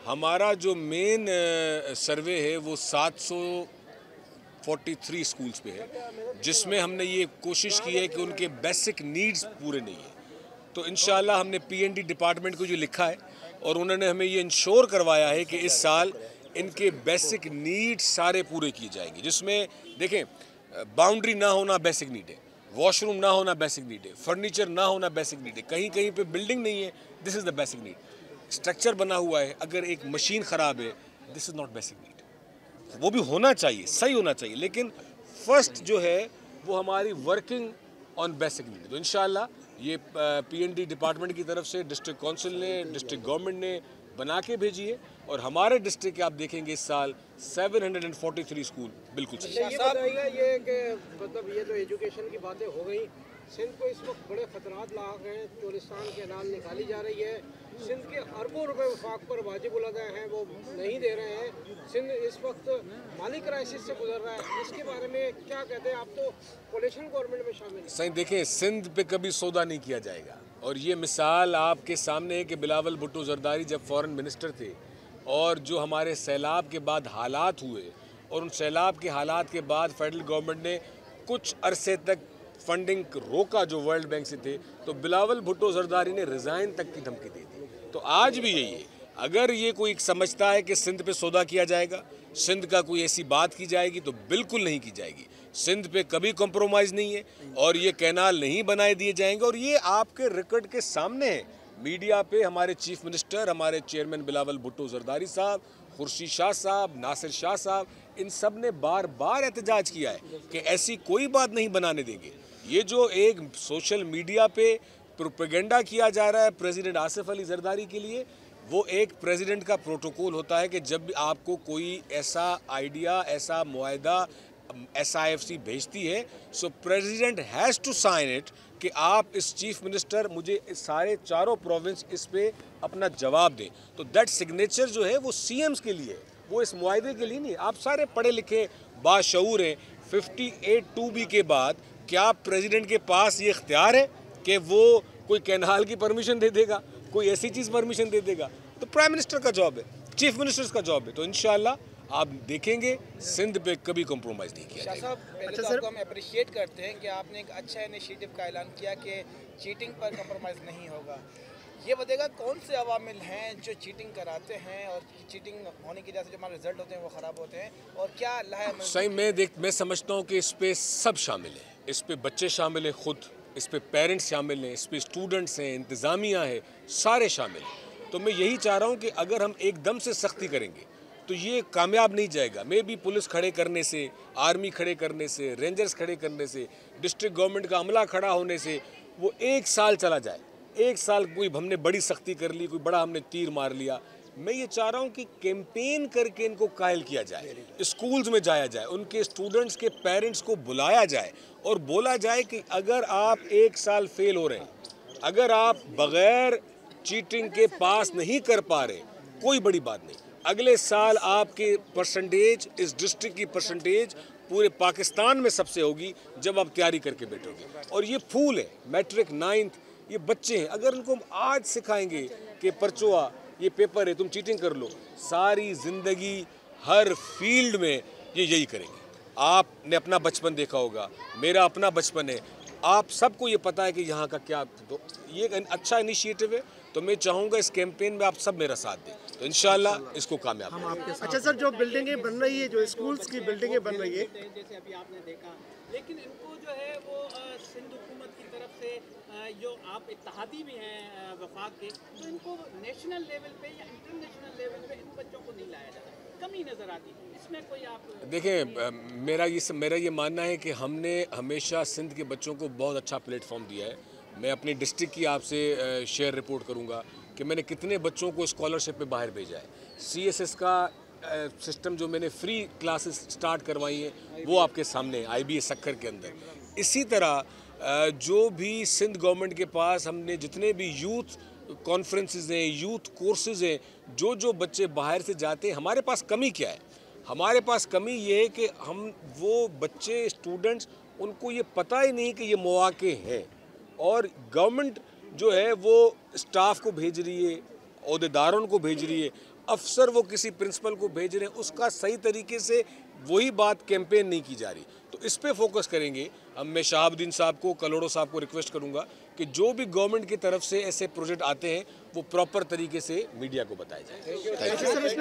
हमारा जो मेन सर्वे है वो 743 स्कूल्स पे है, जिसमें हमने ये कोशिश की है कि उनके बेसिक नीड्स पूरे नहीं है। तो इंशाल्लाह हमने पीएनडी डिपार्टमेंट को जो लिखा है और उन्होंने हमें ये इंश्योर करवाया है कि इस साल इनके बेसिक नीड्स सारे पूरे किए जाएंगे, जिसमें देखें बाउंड्री ना होना बेसिक नीड है, वॉशरूम ना होना बेसिक नीड है, फर्नीचर ना होना बेसिक नीड है, कहीं कहीं पे बिल्डिंग नहीं है, this is the basic need. Structure बना हुआ है, अगर एक मशीन ख़राब है, this is not basic need. वो भी होना चाहिए, सही होना चाहिए, लेकिन फर्स्ट जो है वो हमारी वर्किंग ऑन बेसिक नीड। तो इंशाल्लाह ये पीएनडी डिपार्टमेंट की तरफ से डिस्ट्रिक्ट काउंसिल ने, डिस्ट्रिक्ट गवर्नमेंट ने बना के भेजी है और हमारे डिस्ट्रिक्ट के आप देखेंगे इस साल 743 स्कूल बिल्कुल सही। ये बताइएगा ये कि मतलब ये तो एजुकेशन की बातें हो गई, सिंध को इस वक्त बड़े खतरात लाक हैं, चोलिस्तान के नाल निकाली जा रही है, सिंध के अरबों रुपए वफाक पर वाजिब उलग़ाए हैं वो नहीं दे रहे हैं, सिंध इस वक्त माली क्राइसिस से गुजर रहा है, इसके बारे में क्या कहते हैं? आप तो कोलिशन गवर्नमेंट में शामिल हैं। सही देखें, सिंध पे कभी सौदा नहीं किया जाएगा और ये मिसाल आपके सामने है कि बिलावल भुट्टो जरदारी जब फॉरेन मिनिस्टर थे और जो हमारे सैलाब के बाद हालात हुए और उन सैलाब के हालात के बाद फेडरल गवर्नमेंट ने कुछ अरसे तक फंडिंग रोका जो वर्ल्ड बैंक से थे, तो बिलावल भुट्टो जरदारी ने रिज़ाइन तक की धमकी दी थी। तो आज भी यही है, अगर ये कोई समझता है कि सिंध पे सौदा किया जाएगा, सिंध का कोई ऐसी बात की जाएगी, तो बिल्कुल नहीं की जाएगी। सिंध पे कभी कॉम्प्रोमाइज़ नहीं है और ये कैनाल नहीं बनाए दिए जाएंगे और ये आपके रिकॉर्ड के सामने है। मीडिया पे हमारे चीफ मिनिस्टर, हमारे चेयरमैन बिलावल भुट्टो जरदारी साहब, खुर्शीद शाह साहब, नासिर शाह साहब, इन सब ने बार बार एहतजाज किया है कि ऐसी कोई बात नहीं बनाने देंगे। ये जो एक सोशल मीडिया पे प्रोपेगेंडा किया जा रहा है प्रेसिडेंट आसिफ अली जरदारी के लिए, वो एक प्रेसिडेंट का प्रोटोकॉल होता है कि जब भी आपको कोई ऐसा आइडिया, ऐसा मुआहदा SIFC भेजती है, so president has to sign it कि आप इस चीफ मिनिस्टर मुझे इस सारे चारों प्रोविंस इस पे अपना जवाब दें। तो दैट सिग्नेचर जो है वो CMs के लिए, वो इस मुआहदे के लिए नहीं। आप सारे पढ़े लिखे बाशऊर हैं। 58(2)B के बाद क्या प्रेसिडेंट के पास ये इख्तियार है कि वो कोई कैनाल की परमिशन दे देगा, कोई ऐसी चीज़ परमिशन दे देगा? तो प्राइम मिनिस्टर का जॉब है, चीफ मिनिस्टर का जॉब है। तो इंशाल्लाह आप देखेंगे सिंध पे कभी कॉम्प्रोमाइज़ नहीं किया जाएगा। अच्छा सर, हम अप्रिशिएट करते हैं कि आपने एक अच्छा इनिशिएटिव का ऐलान किया कि चीटिंग पर कॉम्प्रोमाइज़ नहीं होगा। ये बताएगा कौन से अवामिल हैं जो चीटिंग कराते हैं और चीटिंग होने की वजह से जो हमारे रिजल्ट होते हैं वो ख़राब होते हैं, और क्या सही मैं समझता हूँ कि इस पे सब शामिल है। इस पे बच्चे शामिल हैं खुद, इस पे पेरेंट्स शामिल हैं, इस पे स्टूडेंट्स हैं, इंतज़ामिया है, सारे शामिल हैं। तो मैं यही चाह रहा हूँ कि अगर हम एकदम से सख्ती करेंगे तो ये कामयाब नहीं जाएगा। मे भी पुलिस खड़े करने से, आर्मी खड़े करने से, रेंजर्स खड़े करने से, डिस्ट्रिक्ट गवर्नमेंट का अमला खड़ा होने से वो 1 साल चला जाए। 1 साल कोई हमने बड़ी सख्ती कर ली, कोई बड़ा हमने तीर मार लिया। मैं ये चाह रहा हूँ कि कैंपेन करके इनको कायल किया जाए, स्कूल्स में जाया जाए, उनके स्टूडेंट्स के पेरेंट्स को बुलाया जाए और बोला जाए कि अगर आप 1 साल फेल हो रहे हैं, अगर आप बग़ैर चीटिंग के पास नहीं कर पा रहे, कोई बड़ी बात नहीं, अगले साल आपके परसेंटेज, इस डिस्ट्रिक्ट की परसेंटेज पूरे पाकिस्तान में सबसे होगी जब आप तैयारी करके बैठोगे। और ये फूल है, मैट्रिक 9th, ये बच्चे हैं, अगर उनको हम आज सिखाएंगे कि परचुआ ये पेपर है, तुम चीटिंग कर लो, सारी ज़िंदगी हर फील्ड में ये यही करेंगे। आपने अपना बचपन देखा होगा, मेरा अपना बचपन है, आप सबको ये पता है कि यहाँ का क्या। तो ये एक अच्छा इनिशिएटिव है, तो मैं चाहूँगा इस कैंपेन में आप सब मेरा साथ दें, तो इंशाल्लाह इसको कामयाब करेंगे। अच्छा सर, जो बिल्डिंगें बन रही है, जो स्कूल्स की बिल्डिंगें बन रही है, जैसे अभी आपने देखा, लेकिन इनको जो है वो सिंध हुकूमत की तरफ से जो आप इत्तेहादी भी हैं वफाक के, तो इनको नेशनल लेवल पे या इंटरनेशनल लेवल पे इन बच्चों को नहीं लाया जाता, कमी नज़र आती है इसमें। कोई आप देखें, मेरा ये मानना है कि हमने हमेशा सिंध के बच्चों को बहुत अच्छा प्लेटफॉर्म दिया है। मैं अपनी डिस्ट्रिक्ट की आपसे शेयर रिपोर्ट करूंगा कि मैंने कितने बच्चों को स्कॉलरशिप में बाहर भेजा है। CSS का सिस्टम जो मैंने फ्री क्लासेस स्टार्ट करवाई हैं वो आपके सामने है IBA सक्खर के अंदर। इसी तरह जो भी सिंध गवर्नमेंट के पास हमने जितने भी यूथ कॉन्फ्रेंसेस हैं, यूथ कोर्सेज हैं, जो बच्चे बाहर से जाते हैं, हमारे पास कमी क्या है? हमारे पास कमी ये है कि हम वो बच्चे स्टूडेंट्स उनको ये पता ही नहीं कि ये मौके हैं, और गवर्नमेंट जो है वो स्टाफ को भेज रही है, ओहदेदारों को भेज रही है। अफसर वो किसी प्रिंसिपल को भेज रहे हैं उसका सही तरीके से वही बात कैंपेन नहीं की जा रही। तो इस पे फोकस करेंगे हम। मैं शहाबुद्दीन साहब को, कलोड़ो साहब को रिक्वेस्ट करूंगा कि जो भी गवर्नमेंट की तरफ से ऐसे प्रोजेक्ट आते हैं वो प्रॉपर तरीके से मीडिया को बताए जाए।